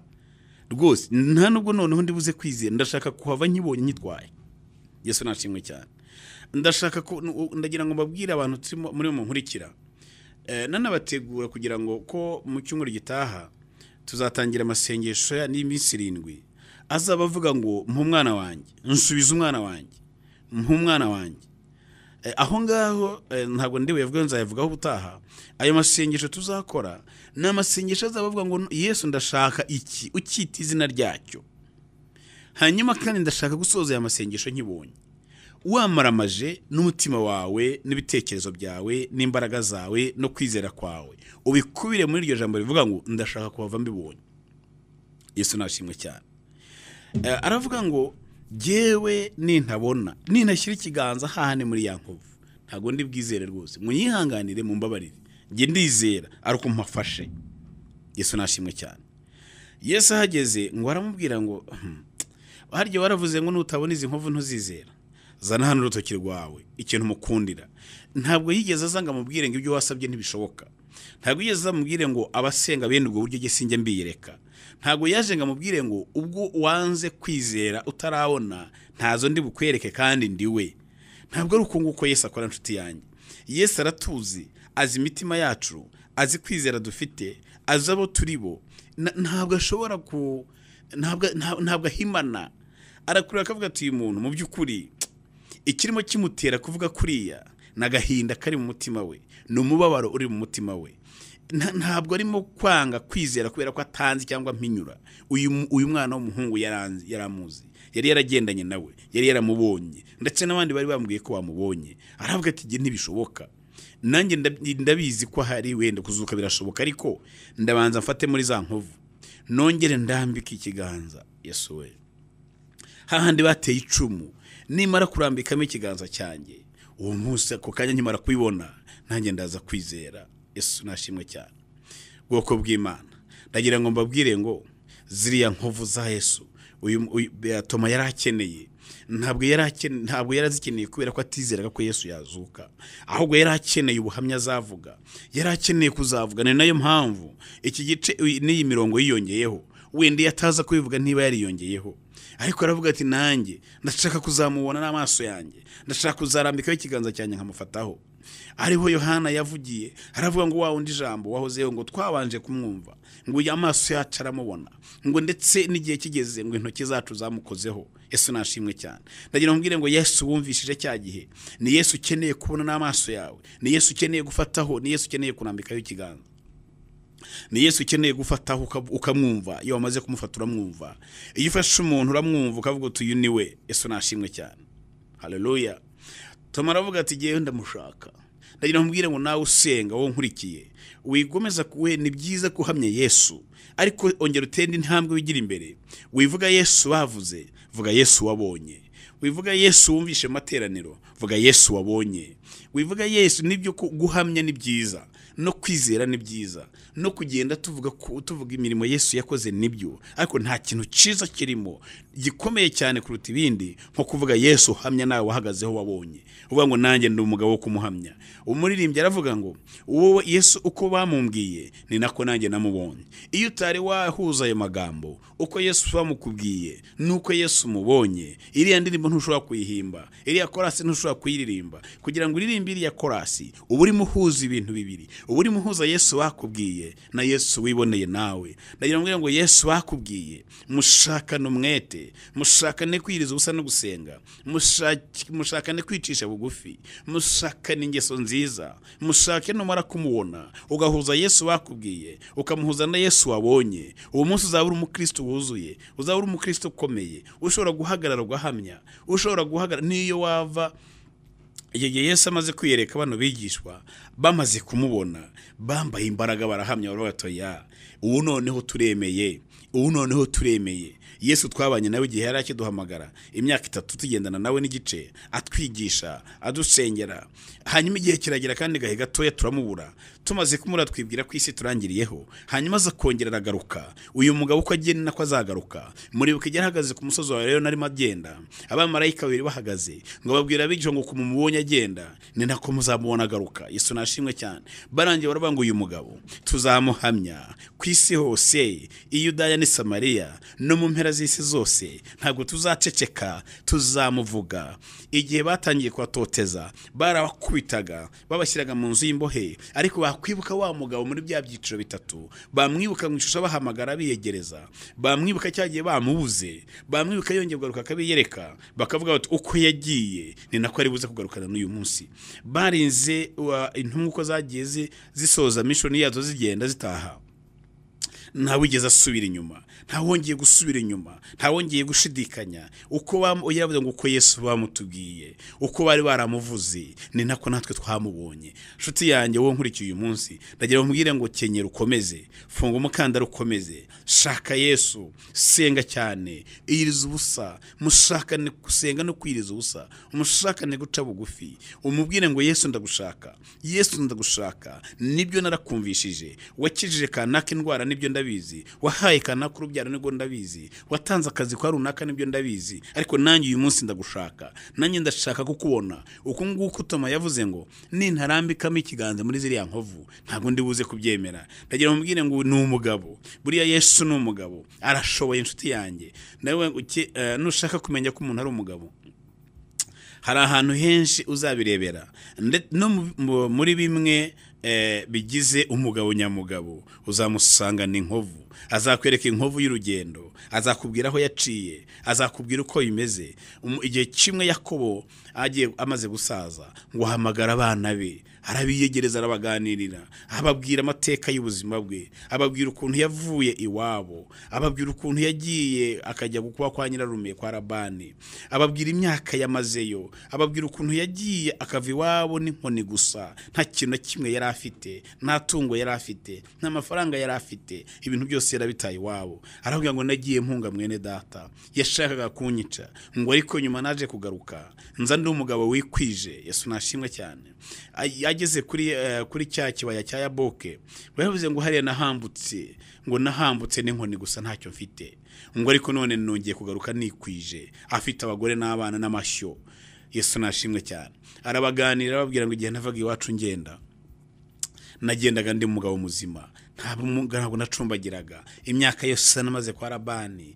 rwose nta nubwo noneho ndi buze kwizera ndashaka kuhava nkibonye nyitwaye. Yesu nashimwe cyane. Ndagira ngo mbabwire abantu turi muri mu nkurikira nanabategura kugira ngo ko mu cyumweru gitaha tuzatangira amasengesho ya n'iminsi 7 azaba avuga ngo umwana wanjye nsubiza umwana wanjye umwana wanjye aho ngaho ntabwo ndiwe yavuga nzayavugaho ubutaha. Ayo masengesho tuzakora n'amasengesho azabavuga ngo Yesu ndashaka iki ukita izina ryacyo hanyuma kandi ndashaka gusoza aya masengesho nkibonye wamaramaje n'umutima wawe n'ibitekerezo byawe n'imbaraga zawe no kwizera kwawe ubikubire muri iryo jambo rivuga ngo ndashaka kuhava mbibonye. Yesu nashimwe cyane. Aravuga ngo jewe nintabona ninashyira ikiganza hahane muri ya nkovu ntago ndi bwizere rwose munyihanganire mu mbabarire nge ndizera ariko mpafashe. Yesu nashimwe cyane. Yesu ahageze ngo aramubwira ngo harya waravuze ngo nutabona izi nkovu ntuzizera zana hano urutoki rwawe ikintu mukundira. Ntabwo yigeze azanga mubwire ngo ibyo wasabye ntibishoboka. Ntabwo yigeze amubwire ngo abasenga bene ubwo buryo sinjye mbiyereka. Ntabwo yaje ngo amubwire ngo ubwo wanze kwizera utarabona ntazo ndi bukwereke kandi ndiwe. Ntabwo ari uko nguko Yesu akora nshuti yanjye. Yesu aratuzi azi imitima yacu azi kwizera dufite azabo turibo ntabwo ashobora ntabwo ahimana arakurira akavuga ati uyu muntu mu by'ukuri ikirimo kimutera kuvuga kuriya nagahinda kari mu mutima we n'umubabaro uri mu mutima we ntabwo arimo kwanga kwizera kubera ko atanzi cyangwa mpinyura uyu mwana w'umuhungu yaramuzi yari yaragendanye nawe, yari yaramubonye, ndetse n'abandi bari bambwiye ko bamubonye. Aravuga ati nge ntibishoboka, nanjye ndabizi ko hari wenda kuzuka birashoboka, ariko ndabanza mfate muri za nkovu nongere ndambike ikiganza. Yesu we, hahandi bateye icumu nimara kurambikamo ikiganza cyanjye, uwo munsi ako kanya nkimara kubibona nanjye ndaza kwizera. Yesu nashimwe cyane. Bwoko bw'Imana, ndagira ngo mbabwire ngo ziriya nkovu za Yesu uyu Toma yarakeneye, ntabwo yarazikeneye kubera ko atizeraga ko Yesu yazuka, ahubwo yarakeneye ubuhamya azavuga, yarakeneye kuzavuga. Ni nayo mpamvu iki gice n'iyi mirongo yiyongeyeho, wenda yataza kubivuga ntiba yariyongeyeho, ariko aravuga ati nanjye ndashaka kuzamubona n'amaso yanjye, ndashaka kuzarambikaho ikiganza cyanjye nkamufataho. Ariho Yohana yavugiye, aravuga ngo wa wundi jambo wahozeho ngo twabanje kumwumva, ngo amaso yacu aramubona, ngo ndetse n'igihe kigeze ngo intoki zacu zamukozeho. Yesu nashimwe cyane. Ndagira ngo mbwire ngo Yesu wumvishije cya gihe, ni Yesu ukeneye kubona n'amaso yawe, ni Yesu ukeneye gufataho, ni Yesu ukeneye kurambikaho ikiganza, ni Yesu ukeneye gufataho ukamwumva. Iyo wamaze kumufata uramwumva, iyo ufashe umuntu uramwumva ukavuga uti uyu ni we. Yesu nashimwe cyane. Haleluya. Toma aravuga ati ngewe ndamushaka. Ndagira ngo mbwire ngo nawe usenga, wowe nkurikiye, wigomeza kuwe, ni byiza kuhamya Yesu, ariko ongera utende intambwe wigira imbere. Wivuga Yesu bavuze, vuga Yesu wabonye. Wivuga Yesu wumvishe materaniro, vuga Yesu wabonye. Wivuga Yesu, nibyo guhamya ni byiza, no kwizera ni byiza, no kugenda tuvuga imirimo Yesu yakoze nibyo, ariko nta kintu ciza kirimo gikomeye cyane kuruta ibindi nko kuvuga Yesu hamya nawe wahagazeho wabonye, uvuga ngo nanjye ndi umugabo wo kumuhamya. Umuririmbyi aravuga ngo wowe Yesu uko bamumbwiye ni nako nanjye namubonye. Iyo utari wahuza ayo magambo, uko Yesu bamukubwiye nuko Yesu mubonye, iriya ndirimbo ntushobora kuyihimba, iriya korasi ntushobora kuyiririmba. Kugira ngo uririmbe iriya korasi, uba uri muhuza ibintu bibiri, uba uri muhuza Yesu wakubwiye na Yesu wiboneye nawe. Ndagira ngo Yesu wakubwiye, mushakane umwete, mushakane kwiriza ubusa no gusenga, mushakane kwicisha bugufi, mushakane ingeso nziza, mushake numara kumubona ugahuza Yesu wakubwiye ukamuhuza na Yesu wabonye. Uwo munsi uzaba uri umukristo wuzuye, uzaba uri umukristo ukomeye, ushobora guhagarara ugahamya, ushobora guhagarara niyo wava. Igihe Yesu amaze kwiyereka bano bigishwa, bamaze kumubona, bambaye imbaraga barahamya, barabatoya, ubu noneho turemeye, ubu noneho turemeye. Yesu twabanye nawe igihe yari akiduhamagara imyaka 3 tugendana nawe n'igice, atwigisha, adusengera. Hanyuma igihe kiragira kandi gahe gatoya turamubura, tumaze kumura twibwira ko isi turangiriyeho. Hanyuma aza kongera aragaruka. Uyu mugabo uko agenda nako azagaruka. Muri buke yarahagaze ku musozi wa rero narimo agenda, abamarayika babiri bahagaze ngo babwira abigishwa ngo kumubonye agenda ni nako muzamubona agaruka. Yesu nashimwe cyane. Barangiye baravuga ngo uyu mugabo tuzamuhamya ku isi hose, i Yudaya ni Samariya no mu mpera z'isi zose, ntabwo tuzaceceka, tuzamuvuga. Igihe batangiye kwatoteza, barabakubitaga, babashyiraga mu nzu y'imbohe, ariko bakwibuka wa mugabo muri bya byiciro bitatu, bamwibuka mu ishusho bahamagara biyegereza, bamwibuka cyagiye bamubuze, bamwibuka yongeye kugaruka akabiyereka, bakavuga bati uko yagiye ni nako ari buze kugarukana n'uyu munsi. Barinze intumwa uko zagiye zisoza mission yazo zigenda zitaha, ntawigeze asubira inyuma, ntawongeye gusubira inyuma, ntawongeye gushidikanya. Uko yaravuze ngo uko Yesu bamutubwiye, uko bari baramuvuze ni nako natwe twamubonye. Nshuti yanjye wowe nkurikiye uyu munsi, ndagira ngo mbwire ngo kenyera ukomeze, funga umukandara ukomeze, shaka Yesu, senga cyane, iyiriza ubusa, mushakane gusenga no kwiriza ubusa, umushakane guca bugufi, umubwire ngo Yesu ndagushaka, Yesu ndagushaka, nibyo narakumvishije, wakijije kanaka indwara nibyo ndabizi, wahaye kanaka urubyaro nibwo ndabizi, watanze akazi kwa runaka nibyo ndabizi, ariko nanjye uyu munsi ndagushaka, nanjye ndashaka kukubona. Uko nguko Toma yavuze ngo nintarambikamo ikiganza muri ziriya nkovu ntabwo ndi buze kubyemera. Ndagira ngo mbwire ngo ni umugabo, buriya Yesu ni umugabo, arashoboye. Inshuti yanjye nawe nushaka kumenya ko umuntu ari umugabo, hari ahantu henshi uzabirebera, no muri bimwe bigize umugabo nyamugabo uzamusanga ni inkovu. Azakwereka inkovu y'urugendo, azakubwira aho yaciye, azakubwira uko bimeze. Igihe kimwe Yakobo agiye amaze gusaza ngo hamagara abana be, arabiyegereza arabaganirira ababwira amateka y'ubuzima bwe ababwira ukuntu yavuye iwabo ababwira ukuntu yagiye akajya gukuba kwa nyirarume kwa Labani ababwira imyaka yamazeyo ababwira ukuntu yagiye akava iwabo n'inkoni gusa nta kintu na kimwe yari afite nta tungo yari afite nta mafaranga yari afite ibintu byose yarabitaye iwabo aravuga ngo nagiye mpunga mwene data yashakaga kunyica ngo ariko nyuma naje kugaruka nza ndi umugabo wikwije Yesu nashimwe cyane yageze kuri cya kibaya cya Yaboke bavuze ngo hariya nahambutse n'inkoni gusa ntacyo mfite ngo ariko none nongeye kugaruka nikwije afite abagore n'abana n'amashyo Yesu nashimwe cyane arabaganira babwira ngo igihe navaga iwacu nagendaga ndi umugabo muzima ntabwo nacumbagiraga imyaka yose namaze kwa Labani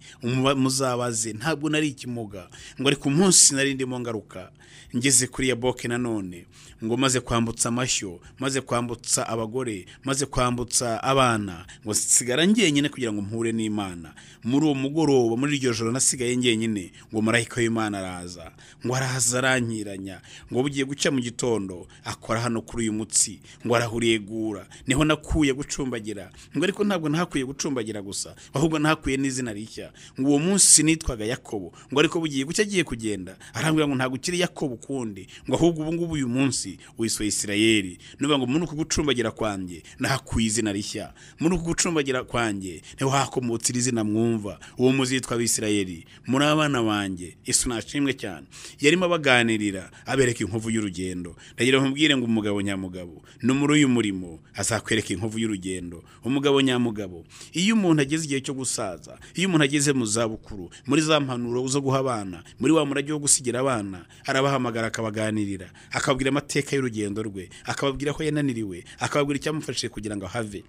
muzabaze ntabwo nari ikimuga ngo ariko umunsi nari ndimo ngaruka ngeze kuri Yaboke nanone ngo maze kwambutsa amashyo maze kwambutsa abagore maze kwambutsa abana ngo sigara ngenyine kugira ngo mpure n'Imana muri uwo mugoroba muri iryo joro nasigaye ngenyine ngo marayika w'Imana araza ngo arankiranya ngo bugiye gucya mu gitondo akora hano kuri uyu mutsi ngo arahuriyegura niho nakuye gucumbagira ngo ariko ntabwo nahakuye gucumbagira gusa ahubwo nahakuye n'izina rishya ngo uwo munsi nitwaga Yakobo ngo ariko bugiye gucya agiye kugenda arambwira ngo ntabwo ukiri Yakobo kundi ngo ahubwo ubu ngubu uyu munsi wiswe Isirayeli nuvuga ngo muri uku gucumbagira kwanjye nahakuye izina rishya muri uku gucumbagira kwanjye niho hakomotse izina mwumva uwo muzitwa Abisirayeli muri abana banjye Yesu nashimwe cyane yarimo abaganirira abereka inkovu y'urugendo ndagira nkubwire ngo umugabo nyamugabo no muri uyu murimo azakwereka inkovu y'urugendo umugabo nyamugabo iyo umuntu ageze igihe cyo gusaza iyo umuntu ageze mu zabukuru muri za mpanuro zo guha abana muri wa murage wo gusigira abana arabahamagara akabaganirira akababwira amateka y'urugendo rwe akababwira ko yananiriwe akababwira icyamufashije kugira ngo have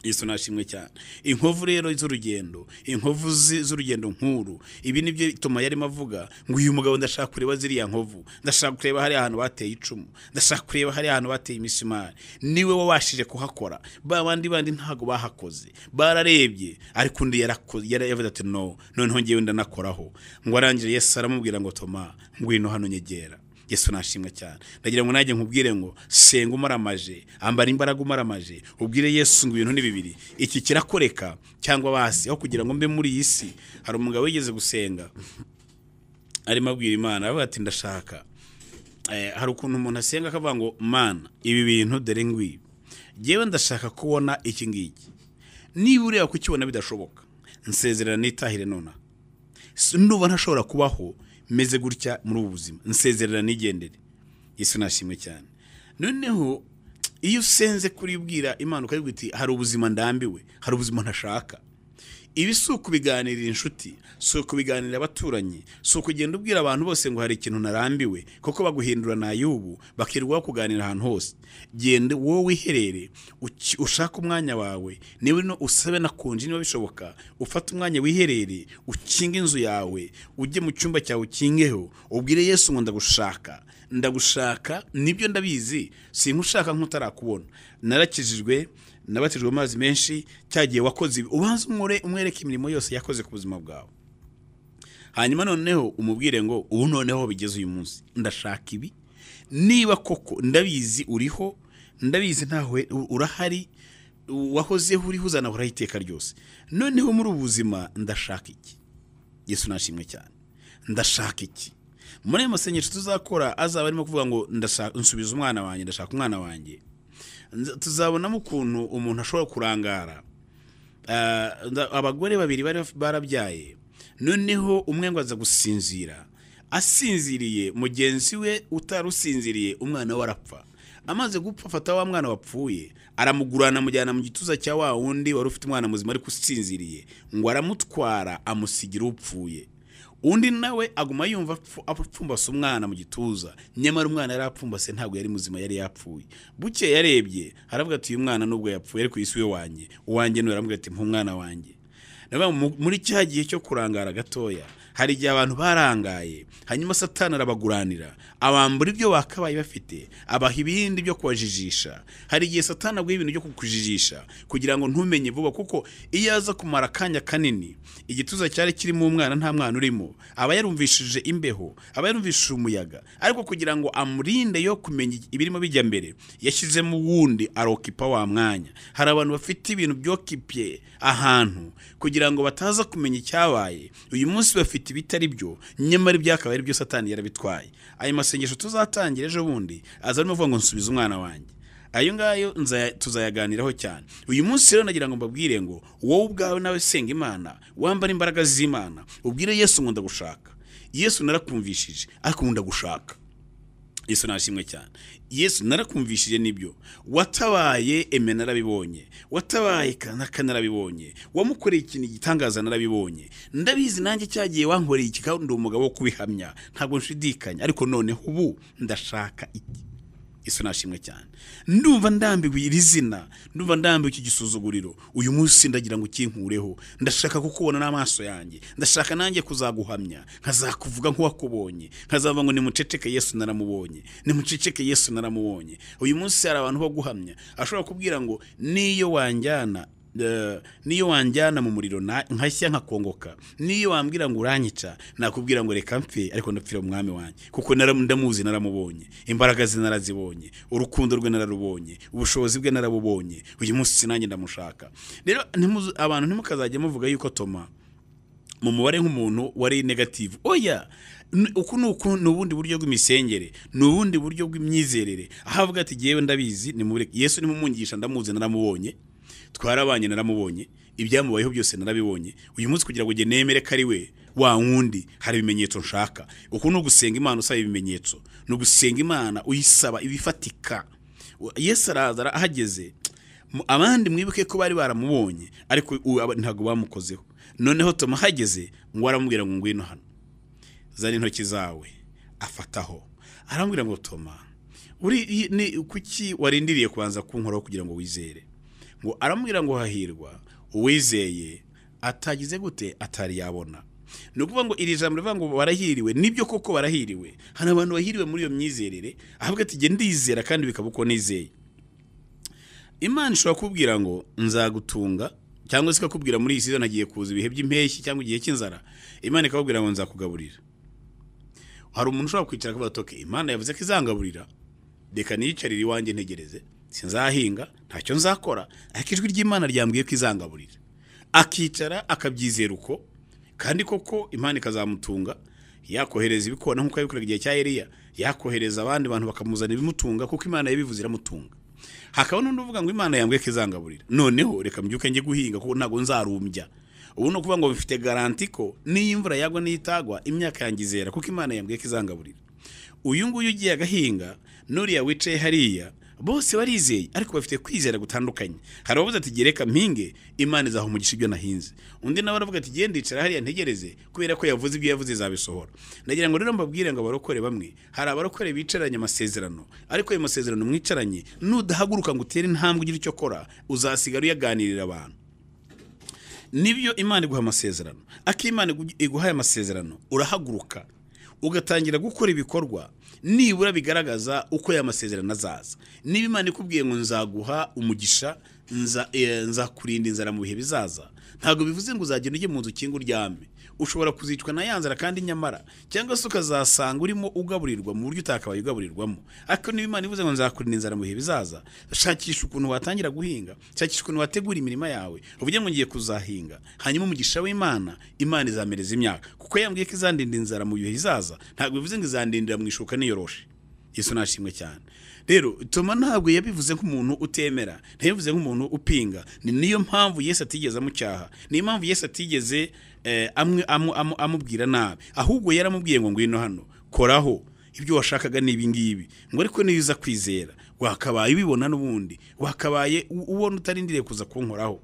Yesu nashimwe cyane inkovu rero z'urugendo inkovu z'urugendo nkuru ibi nibyo bituma yarimo avuga ngo uyu mugabo ndashaka kureba ziriya nkovu ndashaka kureba hari ahantu bateye icumu ndashaka kureba hari ahantu bateye imisumari niwe wabashije kuhakora bandi ntago bahakoze bararebye ariko undi yaravuze ati noneho ngewe ndanakoraho ngo arangire Yesu aramubwira ngo Toma ngwino hano nyegera Yesu nashimwe cyane ndagira ngo najye nkubwire ngo senga umaramaje ambara imbaraga umaramaje ubwire Yesu ngo ibintu ni bibiri iki kirakoreka cyangwa basi aho kugira ngo mbe muri iyi si hari umugabo wigeze gusenga arimo abwira Imana avuga ati ndashaka hari ukuntu umuntu asenga akavuga ngo Mana ibi bintu dore ngwi jewe ndashaka kubona iki ngiki niba ureba kukibona bidashoboka nsezerera nitahire nona nuba ntashobora kubaho meze gutya muri ubu buzima nsezerera nigendere Yesu nashimwe cyane noneho iyo usenze kuribwira Imana ukayibwira iti hari ubuzima ndambiwe hari ubuzima ntashaka ibi suku biganirira inshuti suku biganirira abaturanyi suku genda ubwira abantu bose ngo hari ikintu narambiwe koko baguhindura na yubu bakirwa kuganira ahantu hose gende wowe wiherere ushaka umwanya wawe niwe no usabe nakonje niba bishoboka ufata umwanya wiherere ukinga inzu yawe ujye mu cyumba cyawe ukingeho ubwire Yesu ngo ndagushaka nibyo ndabizi sinkushaka nk'utarakubona narakijijwe nabatijwe amazi menshi cyagiye wakoze ubanza umwereke imirimo yose yakoze ku buzima bwawe hanyuma noneho umubwire ngo ubu noneho bigeze uyu munsi ndashaka ibi niba koko ndabizi uriho ndabizi ntawe urahari wahozeho uriho uzana urahiteka ryose noneho muri ubuzima ndashaka iki Yesu nashimwe cyane ndashaka iki muri ayo masengesho tuzakora azaba arimo kuvuga ngo nsubiza umwana wanjye ndashaka umwana wanjye tuzabonamo ukuntu umuntu ashobora kurangara abagore babiri barabyaye noneho umwe ngo aza gusinzira asinziriye mugenzi we utarusinziriye umwana we arapfa amaze gupfa afata wa mwana wapfuye aramugurana amujyana mu gituza cya wa wundi wari ufite umwana muzima ariko usinziriye ngo aramutwara amusigira upfuye undi nawe aguma yumva apfumbase umwana mu gituza nyamara umwana yari apfumbase ntabwo yari muzima yari yapfuye buke yarebye aravuga ati uyu mwana nubwo yapfuye ariko Yesu we wanjye niwe aramubwira ati umwana wanjye muri cya gihe cyo kurangara gatoya hari igihe abantu barangaye hanyuma satani arabaguranira abambura ibyo bakabaye bafite abaha ibindi byo kubajijisha. Hari igihe satani abwiye ibintu byo kukujijisha kugira ngo ntumenye vuba, kuko iyo aza kumara akanya kanini igituza cyari kirimo umwana nta mwana urimo, aba yarumvishije imbeho, aba yarumvishije umuyaga, ariko kugira ngo amurinde yo kumenya ibirimo bijya mbere yashyizemo wundi arokipa wa mwanya. Hari abantu bafite ibintu byokipye ahantu kugira ngo bataza kumenya icyabaye. Uyu munsi bafite ibitari byo, nyamara ibyakabaye ari byo satani yarabitwaye. Ayo masengesho tuzatangira ejo bundi azarimo avuga ngo nsubiza umwana wanjye. Ayo ngayo tuzayaganiraho cyane. Uyu munsi rero nagira ngo mbabwire ngo wowe ubwawe nawe senga Imana, wambara imbaraga z'Imana, ubwire Yesu ngo ndagushaka. Yesu narakumvishije ariko ndagushaka. Yesu nashimwe cyane. Yesu narakumvishije nibyo, watabaye narabibonye, watabaye kanaka narabibonye, wamukoreye ikintu gitangaza narabibonye, ndabizi nanjye cyagiye wankoreye iki kandi ndi umugabo wo kubihamya, ntabwo nshidikanya, ariko none ubu ndashaka iki. Yesu nashimwe cyane. Ndumva ndambiwe iri zina, ndumva ndambiwe iki gisuzuguriro. Uyu munsi ndagira ngo ukinkureho, ndashaka kukubona n'amaso yanjye, ndashaka nanjye kuzaguhamya, nkazakuvuga nk'uwakubonye, nkazavuga ngo nimuceceke Yesu naramubonye, nimuceceke Yesu naramubonye. Uyu munsi hari abantu bo guhamya, ashobora kubwira ngo niyo wanjyana mu muriro nkashya nkakongoka, niyo wambwira ngo uranyica nakubwira ngo reka mfe, ariko ndapfira umwami wanjye, kuko ndamuzi naramubonye, imbaraga ze narazibonye, urukundo rwe nararubonye, ubushobozi bwe narabubonye. Uyu munsi nanjye ndamushaka. Rero abantu ntimukazajye muvuga yuko Toma mu mubare nk'umuntu wari negative. Oya, uku nubundi buryo bw'imisengere, nubundi buryo bw'imyizerere. Ahavuga ati giyewe ndabizi, nimureke Yesu nimumungisha, ndamuzi naramubonye, twarabanye naramubonye, ibyamubayeho byose narabibonye. Uyu munsi kugira ngo nge nemere ko ari we wa wundi, hari ibimenyetso nshaka. Uku no gusenga Imana usaba ibimenyetso, no gusenga Imana uyisaba ibifatika. Yesu araza ahageze, abandi mwibuke ko bari baramubonye ariko ntago bamukozeho. Noneho Toma hageze ngo aramubwira ngo ngwino hano, zana intoki zawe, afataho. Arambwira ngo Toma, kuki warindiriye kubanza kunkoraho kugira ngo wizere? Ngo aramubwira ngo hahirwa uwizeye atagize gute, atari yabona. Nukuvuga ngo iri jambo rivuga ngo barahiriwe, nibyo koko barahiriwe. Hana abantu bahiriwe muri iyo myizerere, avuga ati je ndizera kandi bikaba uko nizeye. Imana ishobora kubwira ngo nzagutunga, cyangwa se ikakubwira muri iyi season nagiye kuza ibihe by'impeshyi cyangwa igihe cy'inzara, Imana ikakubwira ngo nzakugaburira. Hari umuntu ushobora kwicara akavuga ati Imana yavuze ko izangaburira, reka niyicarire iwanjye ntegereze, sinzahinga, ntacyo nzakora, ariko ijwi ry'Imana ryambwiye ko izangaburira. Akicara akabyizera uko, kandi koko Imana ikazamutunga, yakohereza ibikona nk'uko yabikoraga igihe cya Eliya, yakohereza abandi bantu bakamuzana ibimutunga, kuko Imana yabivuze iramutunga. Hakaba n'undi uvuga ngo Imana yambwiye ko izangaburira, noneho reka mbyuke njye guhinga kuko ntago nzarumbya. Ubu no kuvuga ngo bifite garanti ko niyo imvura yagwa n'itagwa imyaka yangizera, kuko Imana yambwiye ko izangaburira. Uyu nguyu ugiye agahinga, nuriya wicaye hariya, bose barizeye ariko bafite kwizera gutandukanye. Hari abavuze ati gereka mpinge, Imana izaha umugisha ibyo nahinze. Undi nawe aravuga ati genda icara hariya ntegereze, kubera ko yavuze ibyo yavuze zabisohora. Nagira ngo rero mbabwire ngo abarokore bamwe, hari abarokore bicaranye amasezerano, ariko ayo masezerano mwicaranye nudahaguruka ngo utere intambwe ugira icyo kora, uzasigara uyaganirira abantu. Nibyo Imana iguha amasezerano, akimana iguhaye amasezerano urahaguruka ugatangira gukora ibikorwa nibura bigaragaza uko ya masezerano azaza. Niba Imana ikubwiye ngo nzaguha umugisha, nzakurinda inzara mu bihe bizaza, ntago bivuze ngo uzagenda ujye mu nzu kinga uryame. Ushobora kuzicwa na yanzara kandi nyamara, cyangwa se ukazasanga urimo ugaburirwa mu buryo utakabaye ugaburirwamo. Ariko niba Imana ivuze ngo nzakurinda inzara mu bihe bizaza, shakisha ukuntu watangira guhinga, shakisha ukuntu wategura imirima yawe, uvuge ngo ngiye kuzahinga, hanyuma umugisha w'Imana, Imana izamereza imyaka, kuko yambwiye ko izandinda inzara mu bihe bizaza, ntago bivuze ngo izandindira mu ishuka niyoroshe. Yesu nashimwe cyane. Rero Toma ntabwo yabivuze nk'umuntu utemera, ntabivuze nk'umuntu upinga. Niyo mpamvu Yesu atigeze amucyaha, niyo mpamvu Yesu atigeze amubwira nabi, ahubwo yaramubwiye ngo ngwino hano, koraho ibyo washakaga nibi ngibi, ngo ariko niyo uza kwizera wakabaye ubibona n'ubundi, wakabaye ubona utarindiriye kuza kunkoraho.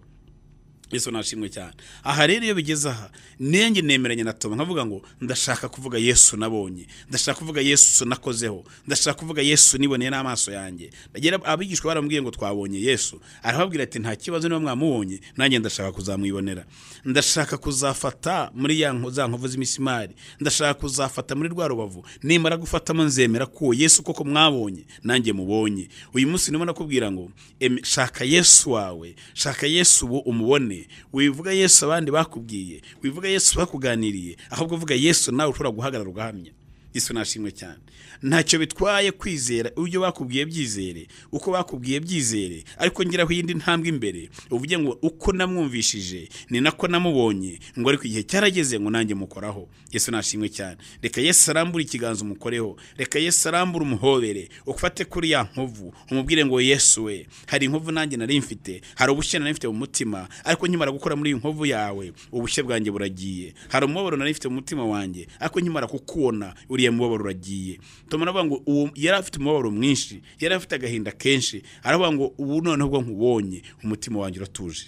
Yesu nashimwe cyane. Aha rero iyo bigeze aha nenge nemeranya na Toma nkavuga ngo ndashaka kuvuga Yesu nabonye, ndashaka kuvuga Yesu nakozeho, ndashaka kuvuga Yesu niboneye n'amaso yanjye. Bagera abigishwa barambwiye ngo twabonye Yesu, arababwira ati nta kibazo niba mwamubonye nanjye ndashaka kuzamwibonera, ndashaka kuzafata muri ya nkovu z'imisimari, ndashaka kuzafata muri rwa rubavu, nimara gufatamo nzemera ko Yesu koko mwabonye nanjye mubonye. Uyu munsi ndimo nakubwira ngo shaka Yesu wawe, shaka Yesu ubu umubone, wivuga Yesu abandi bakubwiye, wivuga Yesu bakuganiriye, ahubwo uvuga Yesu nawe ushobora guhagarara ugahamya. Yesu nashimwe cyane. Ntacyo bitwaye kwizera ibyo bakubwiye byizere, uko bakubwiye byizere, ariko ngiraho yindi ntambwe imbere uvuge ngo uko namwumvishije ni nako namubonye, ngo ariko igihe cyarageze ngo nanjye mukoraho. Yesu nashimwe cyane. Reka Yesu arambura ikiganza umukoreho, reka Yesu arambura umuhobere, ufate kuri ya nkovu umubwire ngo Yesu we, hari inkovu nanjye nari mfite, hari ubushye nari mfite mu mutima, ariko nkimara gukora muri iyi nkovu yawe ubushye bwanjye buragiye. Hari umubabaro nari mfite mu mutima wanjye, ariko nkimara kukubona uriya mubabaro uragiye. Toma navuga ngo uwo yari afite umubabaro mwinshi, yari afite agahinda kenshi, aravuga ngo ubu noneho ubwo nkubonye umutima wanjye uratuje.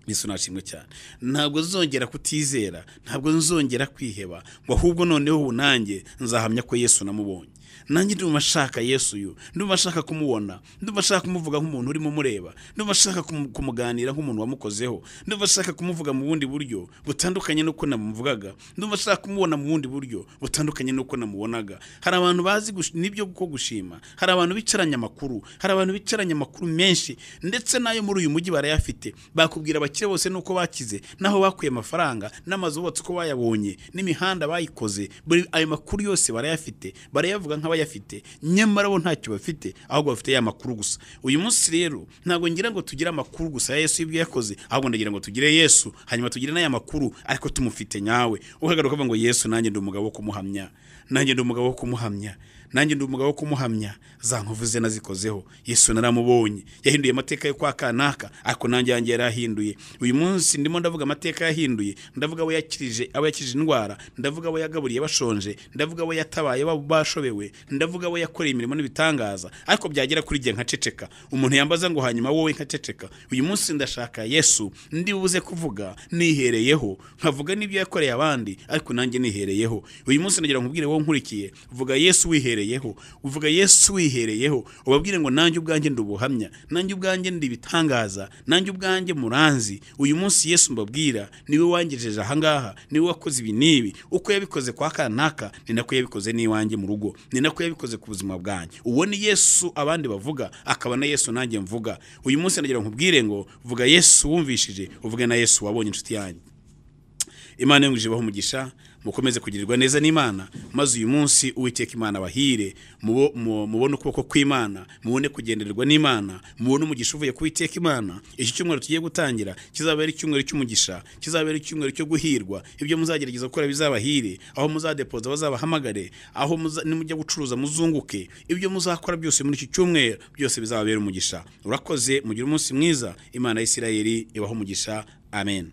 Yesu nashimwe cyane. Ntabwo nzongera kutizera, ntabwo nzongera kwiheba, ngo ahubwo noneho ubu nanjye nzahamya ko Yesu namubonye. Nanjye ndumva shaka Yesu uyu, ndumva shaka kumubona, ndumva shaka kumuvuga nk'umuntu urimo mureba, ndumva shaka kumuganira nk'umuntu wamukozeho, ndumva shaka kumuvuga mu bundi buryo butandukanye nuko namuvugaga, ndumva shaka kumubona mu bundi buryo butandukanye nuko namubonaga. Hari abantu bazi nibyo guko gushima, hari abantu bicaranya amakuru, hari abantu bicaranya amakuru menshi, ndetse nayo muri uyu mujyi barayafite, bakubwira abakire bose nuko bakize, naho bakuye amafaranga n'amazu bubatse uko bayabonye n'imihanda bayikoze, ayo makuru yose barayafite, barayavuga nk'abayafite, nyamara bo ntacyo bafite, ahubwo bafite ya makuru gusa. Uyu munsi rero ntago ngira ngo tugire amakuru gusa Yesu ibyo yakoze, ahubwo ndagira ngo tugire Yesu hanyuma tugire n'aya makuru ariko tumufite nyawe. Uhagaruka uvuga ngo Yesu nanjye ndi umugabo wo kumuhamya, nanjye ndi umugabo wo kumuhamya, nanjye ndi umugabo wo kumuhamya, za nkovu ze nazikozeho. Yesu naramubonye, yahinduye amateka yo kwa kanaka, ariko nanjye yanjye yarahinduye. Uyu munsi ndimo ndavuga amateka yahinduye, ndavuga abo yakirije, abo yakije indwara, ndavuga abo yagaburiye bashonje, ndavuga abo yatabaye bashobewe, ndavuga abo yakoreye imirimo n'ibitangaza, ariko byagera kuri gihe nkaceceka. Umuntu yambaza ngo hanyuma wowe nkaceceka. Uyu munsi ndashaka Yesu ndi buze kuvuga nihereyeho, nkavuga n'ibyo yakoreye abandi, ariko nanjye nihereyeho. Uyu munsi ndagira nkubwire wowe nkurikiye, vuga Yesu wihereyeho, uvuga Yesu wihereyeho, ubabwire ngo nanjye ubwanjye ndubuhamya, nanjye ubwanjye ndi bitangaza, nanjye ubwanjye muranzi. Uyu munsi Yesu mbabwira niwe wangejeje aha ngaha, niwe wakoze ibi nibi, uko yabikoze kwa kanaka ni nako yabikoze n'iwanjye mu rugo, ni nako yabikoze ku buzima bwanjye. Uwo ni Yesu abandi bavuga, akaba na Yesu nanjye mvuga. Uyu munsi ndagira nkubwire ngo vuga Yesu wumvishije, uvuge na Yesu wabonye inshuti yanjye. Imana yungije baho umugisha, mukomeze kugirirwa neza n'Imana, maze uyu munsi Uwiteka Imana bahire, mubone ukuboko kw'Imana, mubone kugendererwa n'Imana, mubone umugisha uvuye ku Uwiteka Imana. Iki cyumweru tugiye gutangira kizabera icyumweru cy'umugisha, kizabera icyumweru cyo guhirwa. Ibyo muzagerageza gukora bizabahire, aho muzadepoza bazabahamagare, aho nimujya gucuruza muzunguke, ibyo muzakora byose muri iki cyumweru byose bizababera umugisha. Urakoze, mugire umunsi mwiza. Imana ya Isirayeli ibaho umugisha. Amen.